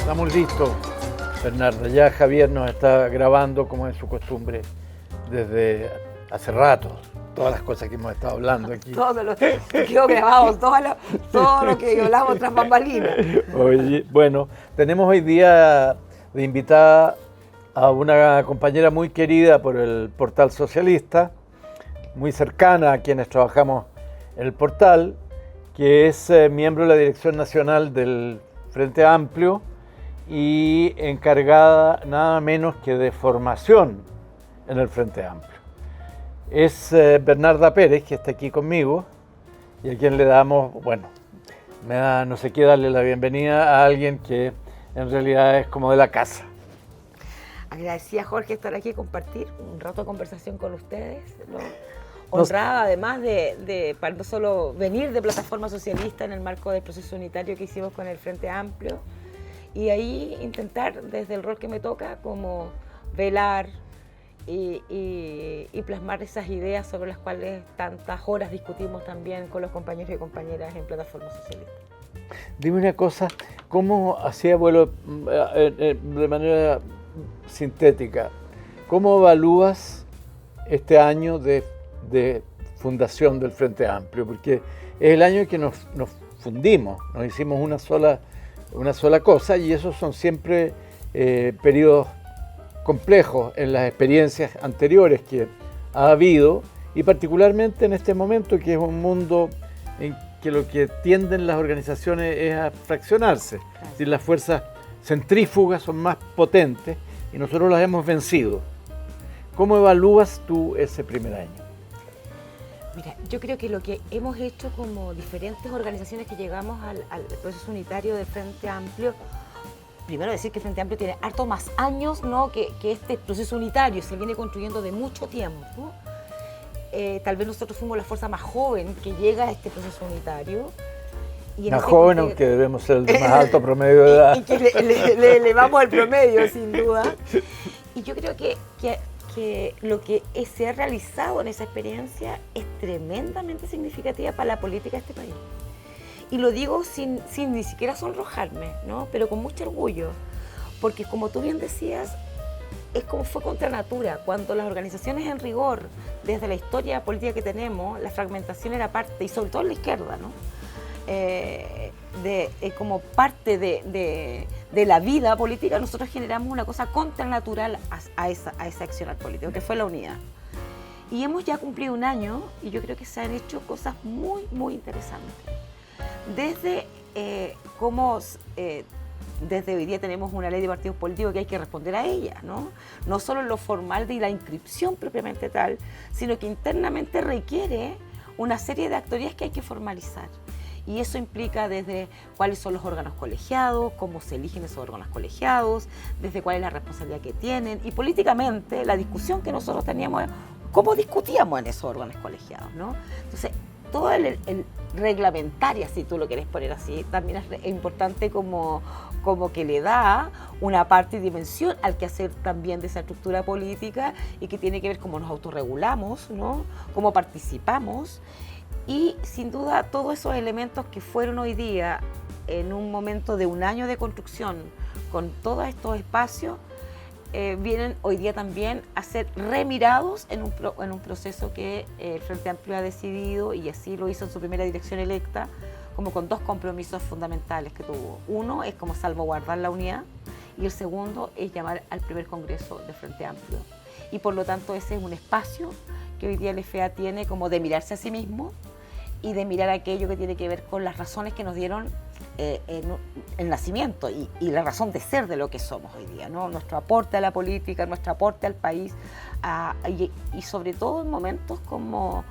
Estamos listos, Bernarda. Ya Javier nos está grabando, como es su costumbre, desde hace rato. Todas las cosas que hemos estado hablando aquí. Todo lo que quedó grabado, todo lo que hablamos tras bambalinas. Oye, bueno, tenemos hoy día de invitada a una compañera muy querida por el Portal Socialista, muy cercana a quienes trabajamos en el portal, que es miembro de la Dirección Nacional del Frente Amplio y encargada nada menos que de formación en el Frente Amplio. Es Bernarda Pérez, que está aquí conmigo y a quien le damos, bueno, no sé qué darle la bienvenida a alguien que en realidad es como de la casa. Agradecida, Jorge, estar aquí y compartir un rato de conversación con ustedes, ¿no? Honrada, además para no solo venir de Plataforma Socialista en el marco del proceso unitario que hicimos con el Frente Amplio, y ahí intentar, desde el rol que me toca, como velar y plasmar esas ideas sobre las cuales tantas horas discutimos también con los compañeros y compañeras en Plataforma Socialista. Dime una cosa, ¿cómo hacía vuelo de manera sintética? ¿Cómo evalúas este año de fundación del Frente Amplio? Porque es el año en que nos fundimos, nos hicimos una sola cosa, y esos son siempre periodos complejos en las experiencias anteriores que ha habido, y particularmente en este momento, que es un mundo en que lo que tienden las organizaciones es a fraccionarse. Es decir, las fuerzas centrífugas son más potentes y nosotros las hemos vencido. ¿Cómo evalúas tú ese primer año? Mira, yo creo que lo que hemos hecho como diferentes organizaciones que llegamos al proceso unitario del Frente Amplio, primero decir que el Frente Amplio tiene harto más años, ¿no?, que este proceso unitario se viene construyendo de mucho tiempo. Tal vez nosotros fuimos la fuerza más joven que llega a este proceso unitario. Y más joven, aunque debemos ser el de más alto promedio de edad. Y que le elevamos el promedio, sin duda. Y yo creo que lo que se ha realizado en esa experiencia es tremendamente significativa para la política de este país. Y lo digo sin ni siquiera sonrojarme, ¿no?, pero con mucho orgullo, porque como tú bien decías, es como fue contra natura. Cuando las organizaciones en rigor, desde la historia política que tenemos, la fragmentación era parte, y sobre todo en la izquierda, ¿no?, como parte de la vida política, nosotros generamos una cosa contranatural a ese accionar político, que fue la unidad. Y hemos ya cumplido un año, y yo creo que se han hecho cosas muy, muy interesantes. Desde desde hoy día tenemos una ley de partidos políticos que hay que responder a ella, ¿no? No solo en lo formal de la inscripción propiamente tal, sino que internamente requiere una serie de actorías que hay que formalizar. Y eso implica desde cuáles son los órganos colegiados, cómo se eligen esos órganos colegiados, desde cuál es la responsabilidad que tienen, y políticamente la discusión que nosotros teníamos es cómo discutíamos en esos órganos colegiados, ¿no? Entonces, todo el reglamentaria, si tú lo quieres poner así, también es importante como que le da una parte y dimensión al quehacer también de esa estructura política, y que tiene que ver cómo nos autorregulamos, ¿no?, cómo participamos. Y sin duda todos esos elementos que fueron hoy día, en un momento de un año de construcción, con todos estos espacios, vienen hoy día también a ser remirados en un proceso que el Frente Amplio ha decidido, y así lo hizo en su primera dirección electa, como con dos compromisos fundamentales que tuvo. Uno es como salvaguardar la unidad, y el segundo es llamar al primer congreso del Frente Amplio. Y por lo tanto ese es un espacio que hoy día el FA tiene como de mirarse a sí mismo y de mirar aquello que tiene que ver con las razones que nos dieron el nacimiento y la razón de ser de lo que somos hoy día, ¿no? Nuestro aporte a la política, nuestro aporte al país, y sobre todo en momentos como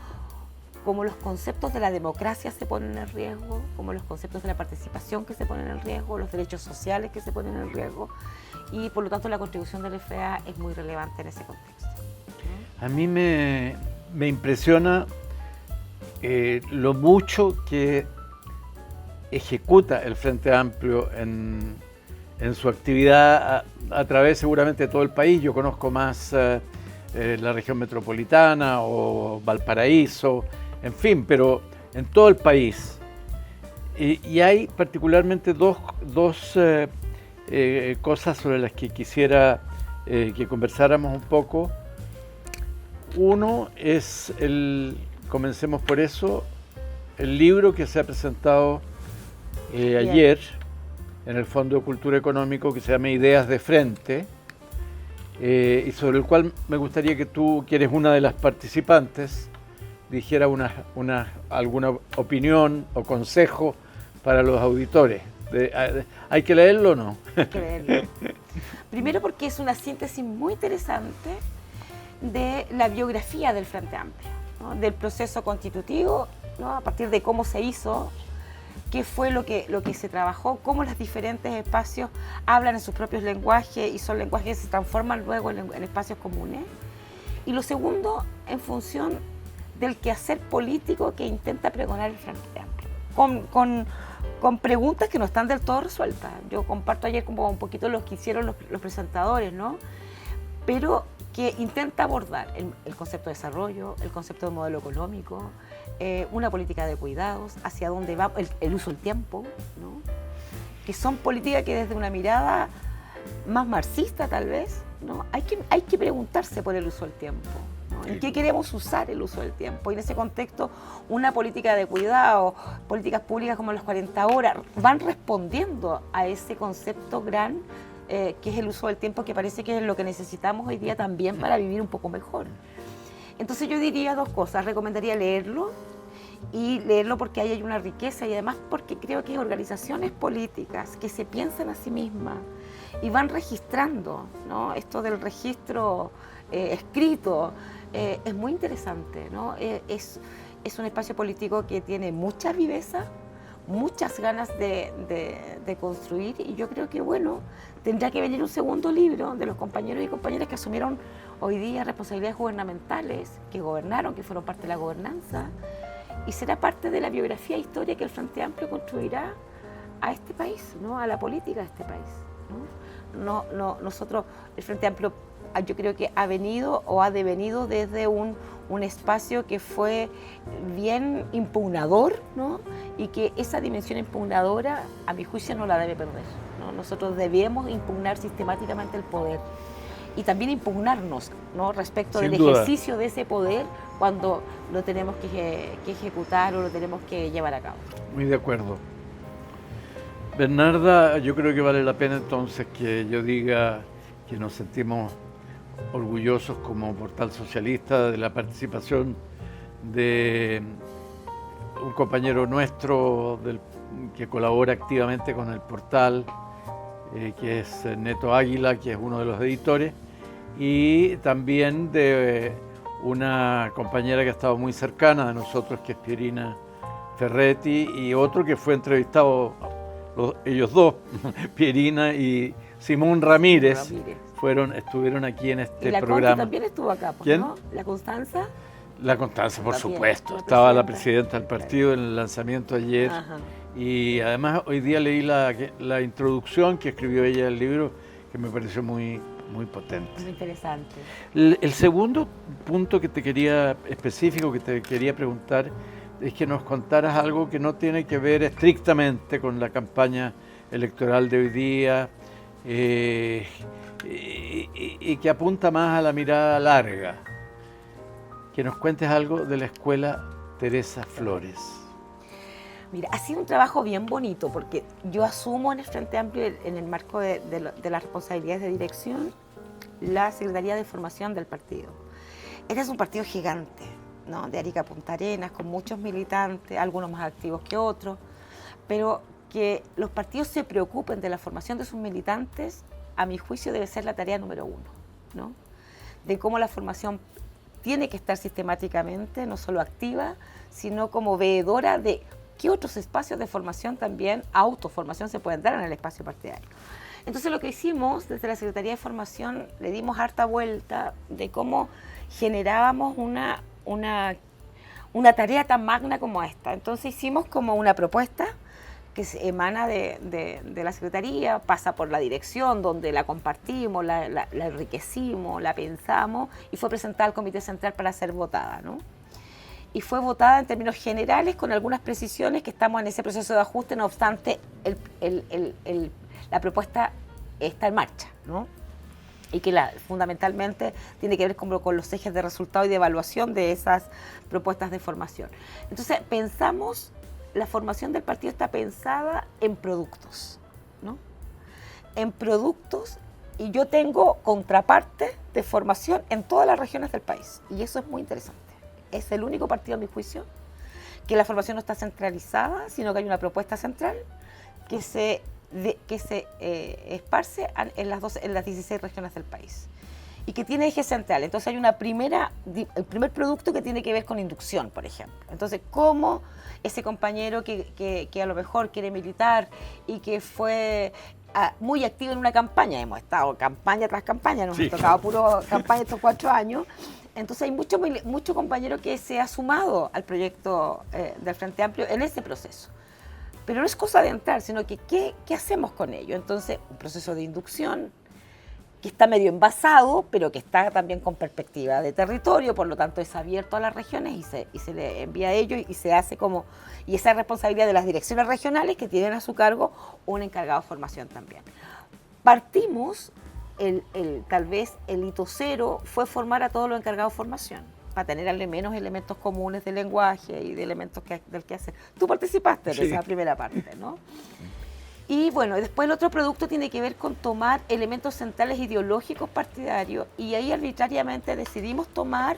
los conceptos de la democracia se ponen en riesgo, como los conceptos de la participación que se ponen en riesgo, los derechos sociales que se ponen en riesgo, y por lo tanto la contribución del FA es muy relevante en ese contexto. A mí me impresiona lo mucho que ejecuta el Frente Amplio en su actividad a través seguramente de todo el país. Yo conozco más la región metropolitana o Valparaíso, en fin, pero en todo el país. Y hay particularmente dos cosas sobre las que quisiera que conversáramos un poco. Uno es comencemos por eso, el libro que se ha presentado ayer en el Fondo de Cultura Económico, que se llama Ideas de Frente, y sobre el cual me gustaría que tú, que eres una de las participantes, dijera alguna opinión o consejo para los auditores. ¿Hay que leerlo o no? Hay que leerlo. Primero porque es una síntesis muy interesante de la biografía del Frente Amplio, ¿no? Del proceso constitutivo, ¿no? A partir de cómo se hizo, qué fue lo que se trabajó, cómo los diferentes espacios hablan en sus propios lenguajes y son lenguajes que se transforman luego en espacios comunes. Y lo segundo, en función del quehacer político que intenta pregonar el Frente Amplio, con preguntas que no están del todo resueltas. Yo comparto ayer como un poquito los que hicieron los presentadores, ¿no? Pero que intenta abordar el concepto de desarrollo, el concepto de modelo económico, una política de cuidados, hacia dónde va el uso del tiempo, ¿no? Que son políticas que desde una mirada más marxista tal vez, ¿no? Hay que preguntarse por el uso del tiempo, ¿no? ¿En qué queremos usar el uso del tiempo? Y en ese contexto, una política de cuidado, políticas públicas como las 40 horas, van respondiendo a ese concepto gran que es el uso del tiempo, que parece que es lo que necesitamos hoy día también para vivir un poco mejor. Entonces yo diría dos cosas, recomendaría leerlo, y leerlo porque ahí hay una riqueza y además porque creo que hay organizaciones políticas que se piensan a sí mismas y van registrando, ¿no? Esto del registro escrito es muy interesante, ¿no? Es un espacio político que tiene mucha viveza, muchas ganas de construir, y yo creo que, bueno, tendrá que venir un segundo libro de los compañeros y compañeras que asumieron hoy día responsabilidades gubernamentales, que gobernaron, que fueron parte de la gobernanza, y será parte de la biografía e historia que el Frente Amplio construirá a este país, ¿no? A la política de este país, ¿no? Nosotros, el Frente Amplio, yo creo que ha venido o ha devenido desde un espacio que fue bien impugnador, ¿no? Y que esa dimensión impugnadora, a mi juicio, no la debe perder, ¿no? Nosotros debemos impugnar sistemáticamente el poder y también impugnarnos, ¿no? Respecto del ejercicio de ese poder cuando lo tenemos que ejecutar o lo tenemos que llevar a cabo. Muy de acuerdo. Bernarda, yo creo que vale la pena entonces que yo diga que nos sentimos orgullosos como Portal Socialista de la participación de un compañero nuestro que colabora activamente con el portal, que es Neto Águila, que es uno de los editores, y también de una compañera que ha estado muy cercana de nosotros, que es Pierina Ferretti, y otro que fue entrevistado, ellos dos, Pierina y Simón Ramírez. Estuvieron aquí en este programa. Y la Conti también estuvo acá, ¿Quién? ¿no? ¿La Constanza? La Constanza, por también, supuesto. Estaba la presidenta del partido en el lanzamiento ayer. Ajá. Y además hoy día leí la introducción que escribió ella al libro, que me pareció muy, muy potente. Muy interesante. El segundo punto específico que te quería preguntar es que nos contaras algo que no tiene que ver estrictamente con la campaña electoral de hoy día, y que apunta más a la mirada larga. Que nos cuentes algo de la Escuela Teresa Flores. Mira, ha sido un trabajo bien bonito porque yo asumo en el Frente Amplio, en el marco de las responsabilidades de dirección, la Secretaría de Formación del partido. Este es un partido gigante, ¿no? De Arica a Punta Arenas, con muchos militantes, algunos más activos que otros, pero que los partidos se preocupen de la formación de sus militantes, a mi juicio debe ser la tarea número uno, ¿no? De cómo la formación tiene que estar sistemáticamente, no solo activa, sino como veedora de qué otros espacios de formación también, autoformación, se pueden dar en el espacio partidario. Entonces lo que hicimos desde la Secretaría de Formación, le dimos harta vuelta de cómo generábamos una tarea tan magna como esta. Entonces hicimos como una propuesta que se emana de la Secretaría, pasa por la dirección, donde la compartimos, la enriquecimos, la pensamos, y fue presentada al Comité Central para ser votada, ¿no? Y fue votada en términos generales, con algunas precisiones, que estamos en ese proceso de ajuste. No obstante, la propuesta está en marcha, ¿no? Y que fundamentalmente tiene que ver con los ejes de resultado y de evaluación de esas propuestas de formación. Entonces, la formación del partido está pensada en productos, ¿no? En productos, y yo tengo contraparte de formación en todas las regiones del país, y eso es muy interesante. Es el único partido, a mi juicio, que la formación no está centralizada, sino que hay una propuesta central que se esparce en las 16 regiones del país y que tiene eje central. Entonces hay el primer producto que tiene que ver con inducción, por ejemplo. Entonces, cómo ese compañero que a lo mejor quiere militar y que fue muy activo en una campaña, hemos estado campaña tras campaña, nos ha tocado puro campaña estos 4 años. Entonces hay mucho compañero que se ha sumado al proyecto del Frente Amplio en ese proceso. Pero no es cosa de entrar, sino que ¿qué hacemos con ello? Entonces, un proceso de inducción que está medio envasado, pero que está también con perspectiva de territorio, por lo tanto es abierto a las regiones y se le envía a ellos y se hace y esa es responsabilidad de las direcciones regionales que tienen a su cargo un encargado de formación también. Partimos, tal vez el hito cero fue formar a todos los encargados de formación, para tener al menos elementos comunes de lenguaje y de elementos del quehacer. Tú participaste en esa primera parte, ¿no? Y bueno, después el otro producto tiene que ver con tomar elementos centrales ideológicos partidarios, y ahí arbitrariamente decidimos tomar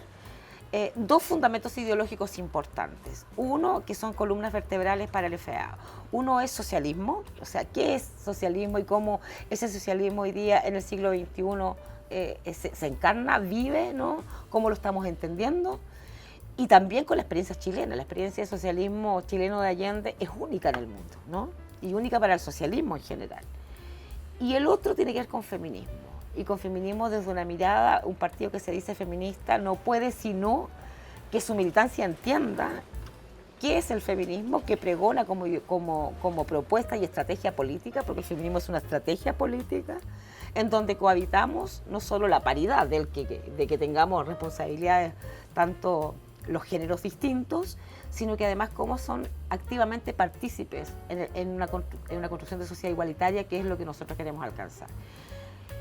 2 fundamentos ideológicos importantes. Uno, que son columnas vertebrales para el FA. Uno es socialismo, o sea, ¿qué es socialismo y cómo ese socialismo hoy día en el siglo XXI se encarna, vive, ¿no? Cómo lo estamos entendiendo. Y también con la experiencia chilena. La experiencia de socialismo chileno de Allende es única en el mundo, ¿no? Y única para el socialismo en general. Y el otro tiene que ver con feminismo. Y con feminismo desde una mirada, un partido que se dice feminista no puede sino que su militancia entienda qué es el feminismo, que pregona como propuesta y estrategia política, porque el feminismo es una estrategia política, en donde cohabitamos no solo la paridad de que tengamos responsabilidades tanto los géneros distintos, sino que además cómo son activamente partícipes en una construcción de sociedad igualitaria, que es lo que nosotros queremos alcanzar.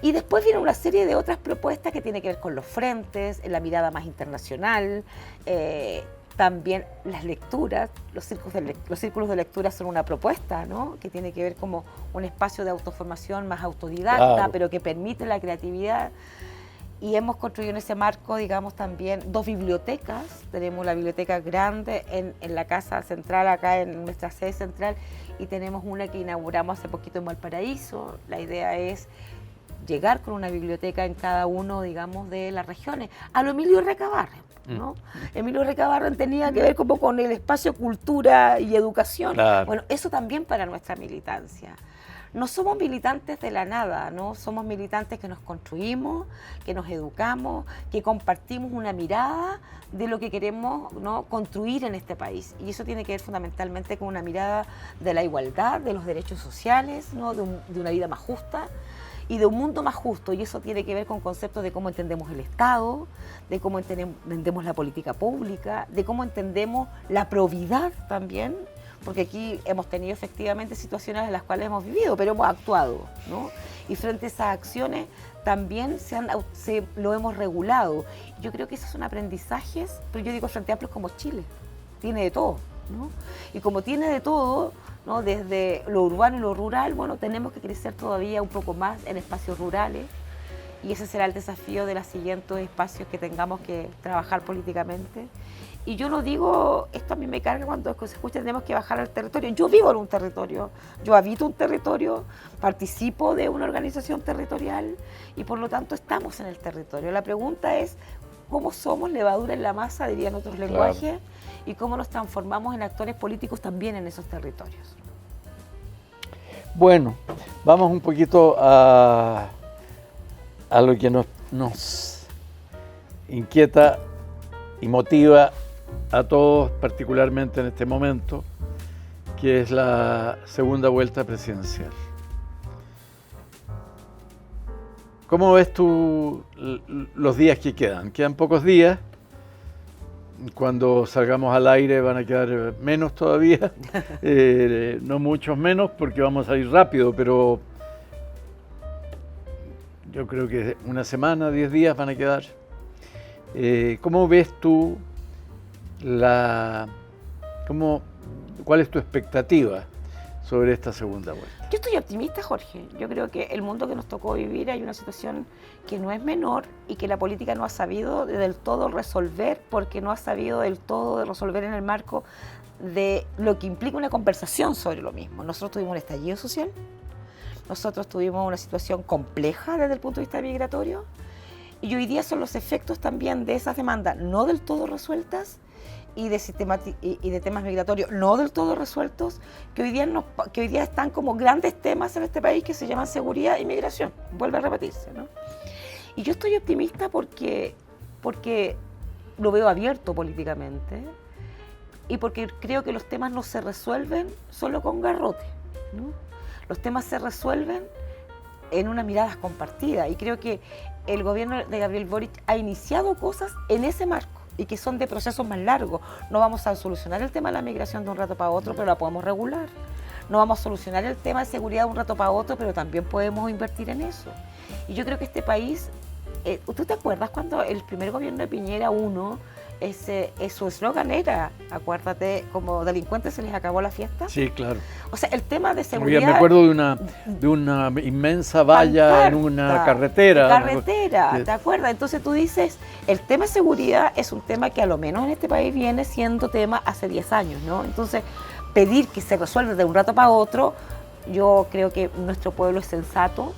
Y después viene una serie de otras propuestas que tienen que ver con los frentes, la mirada más internacional, también las lecturas, los círculos de lectura son una propuesta, ¿no? Que tiene que ver como un espacio de autoformación más autodidacta, claro, pero que permite la creatividad. Y hemos construido en ese marco, digamos, también 2 bibliotecas. Tenemos la biblioteca grande en la casa central, acá en nuestra sede central, y tenemos una que inauguramos hace poquito en Valparaíso. La idea es llegar con una biblioteca en cada uno, digamos, de las regiones. A lo Emilio Recabarren, ¿no? Emilio Recabarren tenía que ver como con el espacio cultura y educación. Claro. Bueno, eso también para nuestra militancia. No somos militantes de la nada, ¿no? Somos militantes que nos construimos, que nos educamos, que compartimos una mirada de lo que queremos, ¿no?, construir en este país. Y eso tiene que ver fundamentalmente con una mirada de la igualdad, de los derechos sociales, ¿no?, de una vida más justa y de un mundo más justo. Y eso tiene que ver con conceptos de cómo entendemos el Estado, de cómo entendemos la política pública, de cómo entendemos la probidad también, porque aquí hemos tenido efectivamente situaciones en las cuales hemos vivido, pero hemos actuado, ¿no? Y frente a esas acciones también lo hemos regulado. Yo creo que esos son aprendizajes, pero yo digo Frente Amplio como Chile, tiene de todo, ¿no? Y como tiene de todo, ¿no?, desde lo urbano y lo rural, bueno, tenemos que crecer todavía un poco más en espacios rurales, y ese será el desafío de los siguientes espacios que tengamos que trabajar políticamente. Y yo no digo, esto a mí me carga cuando se escucha, tenemos que bajar al territorio. Yo vivo en un territorio, yo habito un territorio, participo de una organización territorial y por lo tanto estamos en el territorio. La pregunta es, ¿cómo somos levadura en la masa, dirían otros lenguajes? Claro. Y cómo nos transformamos en actores políticos también en esos territorios. Bueno, vamos un poquito a lo que nos inquieta y motiva a todos, particularmente en este momento, que es la segunda vuelta presidencial. ¿Cómo ves tú los días que quedan? Quedan pocos días. Cuando salgamos al aire van a quedar menos todavía, no muchos menos porque vamos a ir rápido, pero yo creo que una semana, 10 días van a quedar. ¿Cómo ves tú cuál es tu expectativa sobre esta segunda vuelta? Yo estoy optimista, Jorge. Yo creo que el mundo que nos tocó vivir hay una situación que no es menor y que la política no ha sabido del todo resolver, porque no ha sabido del todo resolver en el marco de lo que implica una conversación sobre lo mismo. Nosotros tuvimos un estallido social, nosotros tuvimos una situación compleja desde el punto de vista migratorio, y hoy día son los efectos también de esas demandas no del todo resueltas y de temas migratorios no del todo resueltos, que hoy día están como grandes temas en este país que se llaman seguridad y migración. Vuelve a repetirse, ¿no? Y yo estoy optimista porque lo veo abierto políticamente y porque creo que los temas no se resuelven solo con garrote, ¿no? Los temas se resuelven en unas miradas compartidas, y creo que el gobierno de Gabriel Boric ha iniciado cosas en ese marco y que son de procesos más largos. No vamos a solucionar el tema de la migración de un rato para otro, pero la podemos regular. No vamos a solucionar el tema de seguridad de un rato para otro, pero también podemos invertir en eso. Y yo creo que este país, ¿tú te acuerdas cuando el primer gobierno de Piñera 1, su eslogan era, acuérdate, como delincuentes se les acabó la fiesta? Sí, claro. O sea, el tema de seguridad... Me acuerdo de una inmensa valla en una carretera. ¿Te acuerdas? Entonces tú dices, el tema de seguridad es un tema que a lo menos en este país viene siendo tema hace 10 años, ¿no? Entonces, pedir que se resuelva de un rato para otro, yo creo que nuestro pueblo es sensato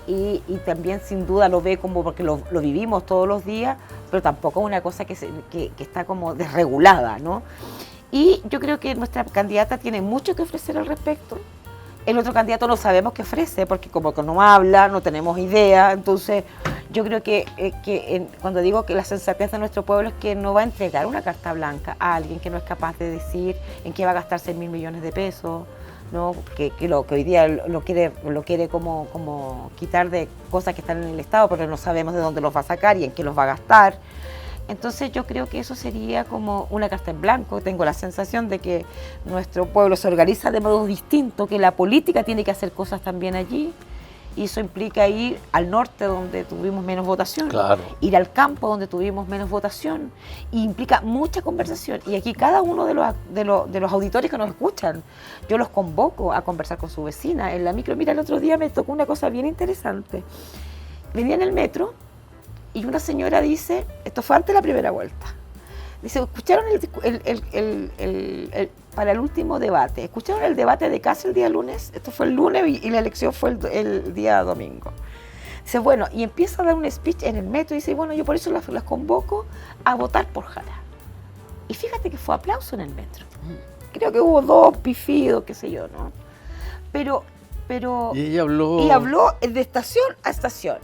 y también sin duda lo ve como porque lo vivimos todos los días, pero tampoco es una cosa que está como desregulada, ¿no? Y yo creo que nuestra candidata tiene mucho que ofrecer al respecto. El otro candidato no sabemos qué ofrece, porque como que no habla, no tenemos idea. Entonces, yo creo que cuando digo que la sensatez de nuestro pueblo es que no va a entregar una carta blanca a alguien que no es capaz de decir en qué va a gastar 6.000 millones de pesos, ¿no? Que hoy día lo quiere como quitar de cosas que están en el Estado, pero no sabemos de dónde los va a sacar y en qué los va a gastar. Entonces yo creo que eso sería como una carta en blanco. Tengo la sensación de que nuestro pueblo se organiza de modo distinto, que la política tiene que hacer cosas también allí, y eso implica ir al norte donde tuvimos menos votación, claro, ir al campo donde tuvimos menos votación, y implica mucha conversación. Y aquí cada uno de los auditores que nos escuchan, yo los convoco a conversar con su vecina en la micro. Mira, el otro día me tocó una cosa bien interesante. Venía en el metro y una señora dice, esto fue antes de la primera vuelta, dice, ¿escucharon para el último debate? ¿Escucharon el debate de Kast el día lunes? Esto fue el lunes y la elección fue el día domingo. Dice, bueno, y empieza a dar un speech en el metro y dice, bueno, yo por eso las convoco a votar por Jara. Y fíjate que fue aplauso en el metro. Creo que hubo 2 pifidos, qué sé yo, ¿no? Pero y ella habló... Y habló de estación a estación.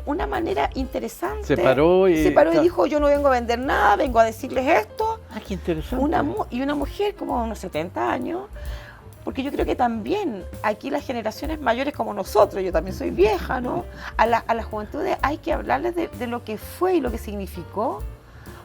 Una manera interesante. Se paró y dijo, yo no vengo a vender nada, vengo a decirles esto. Ah, qué interesante. Una mujer como unos 70 años, porque yo creo que también aquí las generaciones mayores como nosotros, yo también soy vieja, ¿no? A la juventud hay que hablarles de lo que fue y lo que significó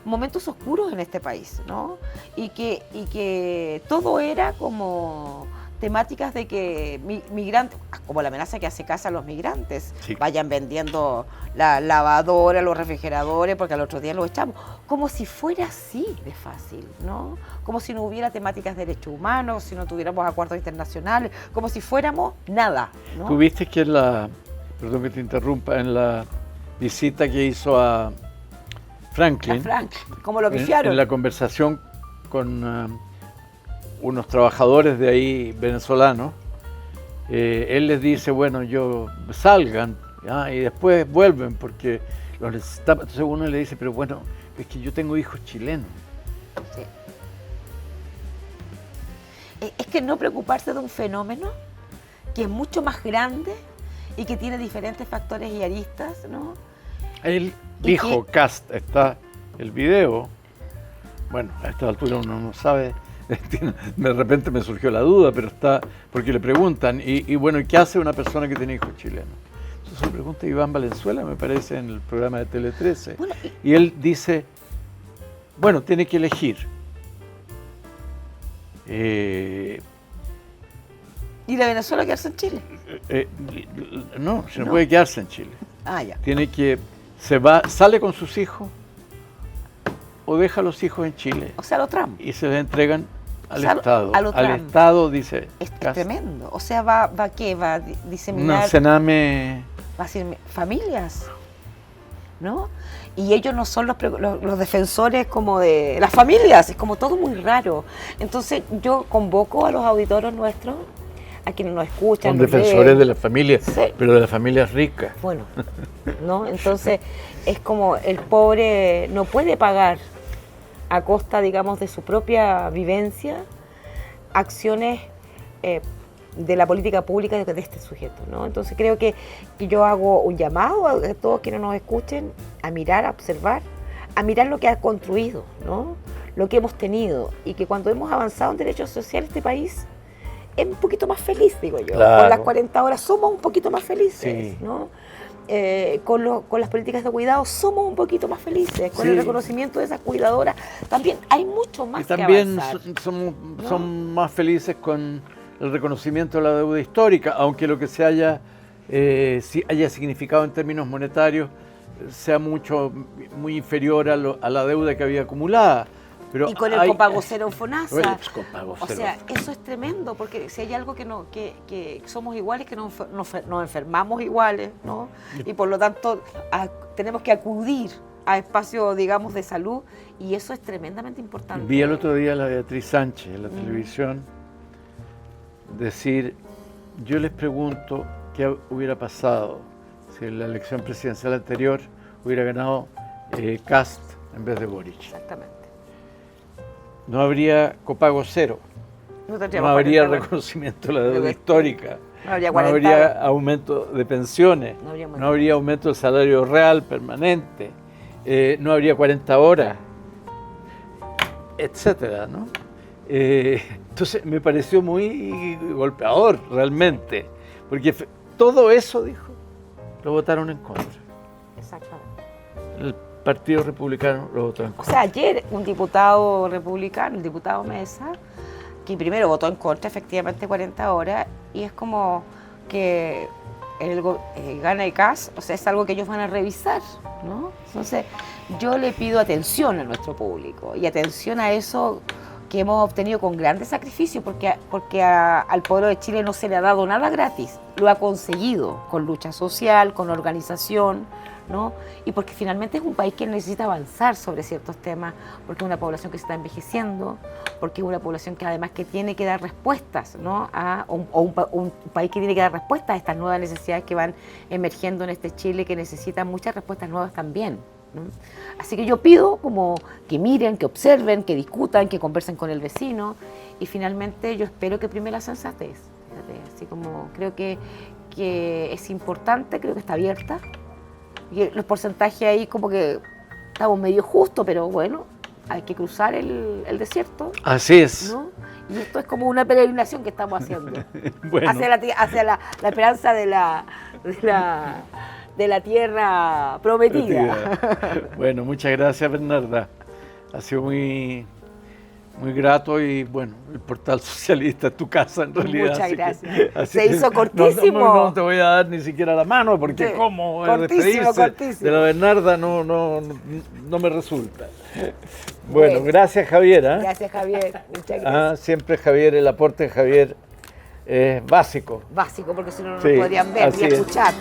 momentos oscuros en este país, ¿no? Y que todo era como temáticas de que migrantes, como la amenaza que hace Kast a los migrantes, sí, vayan vendiendo la lavadora, los refrigeradores, porque al otro día los echamos, como si fuera así de fácil, ¿no? Como si no hubiera temáticas de derechos humanos, si no tuviéramos acuerdos internacionales, como si fuéramos nada, ¿no? ¿Tú viste que perdón que te interrumpa, en la visita que hizo a Franklin, ¿cómo lo pifiaron? En la conversación con unos trabajadores de ahí venezolanos, él les dice, bueno, salgan, y después vuelven porque los necesitamos. Entonces uno le dice, pero bueno, es que yo tengo hijos chilenos. Sí. Es que no preocuparse de un fenómeno que es mucho más grande y que tiene diferentes factores y aristas, ¿no? Él dijo, Kast, está el video, bueno, a esta altura uno no sabe. De repente me surgió la duda, pero está, porque le preguntan, y bueno, ¿qué hace una persona que tiene hijos chilenos? Eso se lo pregunta Iván Valenzuela, me parece, en el programa de Tele 13. Bueno, y él dice, bueno, tiene que elegir. ¿Y de Venezuela quedarse en Chile? No, se no puede quedarse en Chile. Ya. Tiene que, sale con sus hijos o deja a los hijos en Chile. O sea, lo Trump. Y se les entregan al Estado. A lo al Trump. Estado, dice. Es tremendo. O sea, ¿va qué? ¿Va a diseminar? Una cename. Va a decir familias, ¿no? Y ellos no son los defensores como de las familias, es como todo muy raro. Entonces yo convoco a los auditores nuestros, a quienes nos escuchan. Son nos defensores leen. de las familias, Sí. pero de las familias ricas. Bueno, ¿no? Entonces es como el pobre no puede pagar a costa, digamos, de su propia vivencia acciones de la política pública de este sujeto, ¿no? Entonces creo que yo hago un llamado a todos quienes nos escuchen a mirar, a observar, a mirar lo que ha construido, ¿no? Lo que hemos tenido, y que cuando hemos avanzado en derechos sociales este país es un poquito más feliz, digo yo. Claro. Con las 40 horas somos un poquito más felices, Sí. ¿no? Con las políticas de cuidado somos un poquito más felices, con Sí. el reconocimiento de esas cuidadoras también hay mucho más Y también que avanzar. son más felices con el reconocimiento de la deuda histórica, aunque lo que se haya significado en términos monetarios sea muy inferior a la deuda que había acumulada. Pero y con el copago cero en FONASA. Bueno, pues, copago O cero. sea, eso es tremendo, porque si hay algo que somos iguales, que nos enfermamos iguales, ¿no? Y por lo tanto tenemos que acudir a espacios, digamos, de salud, y eso es tremendamente importante. Vi el otro día a la Beatriz Sánchez en la televisión decir, yo les pregunto qué hubiera pasado si en la elección presidencial anterior hubiera ganado Kast en vez de Boric. Exactamente. No habría copago cero, no habría reconocimiento de la deuda histórica, no habría aumento de pensiones, no habría aumento del salario real permanente, no habría 40 horas, etcétera, ¿no? Entonces me pareció muy golpeador realmente, porque todo eso, dijo, lo votaron en contra. Exactamente. El Partido Republicano lo votó en contra. O sea, ayer un diputado republicano, el diputado Mesa, que primero votó en contra, efectivamente 40 horas, y es como que gana el CAS, o sea, es algo que ellos van a revisar, ¿no? Entonces, yo le pido atención a nuestro público y atención a eso que hemos obtenido con grandes sacrificios, porque al pueblo de Chile no se le ha dado nada gratis, lo ha conseguido con lucha social, con organización, ¿no? Y porque finalmente es un país que necesita avanzar sobre ciertos temas, porque es una población que se está envejeciendo, porque es una población que además que tiene que dar respuestas, ¿no? Un país que tiene que dar respuestas a estas nuevas necesidades que van emergiendo en este Chile, que necesitan muchas respuestas nuevas también, ¿no? Así que yo pido como que miren, que observen, que discutan, que conversen con el vecino, y finalmente yo espero que prime la sensatez. Fíjate, así como creo que es importante, creo que está abierta. Y los porcentajes ahí como que estamos medio justos, pero bueno, hay que cruzar el desierto. Así es. ¿No? Y esto es como una peregrinación que estamos haciendo. Bueno. Hacia la esperanza de la tierra prometida. Bueno, muchas gracias, Bernarda. Ha sido muy grato, y bueno, el Portal Socialista es tu casa en realidad. Muchas gracias. Se hizo cortísimo. No te voy a dar ni siquiera la mano, porque sí, cómo cortísimo. de la Bernarda no me resulta. Bueno, gracias, Javier. Gracias, Javier. Muchas gracias. Siempre Javier, el aporte de Javier es básico. Básico, porque si no, no Sí, nos podrían ver ni así es. escuchar.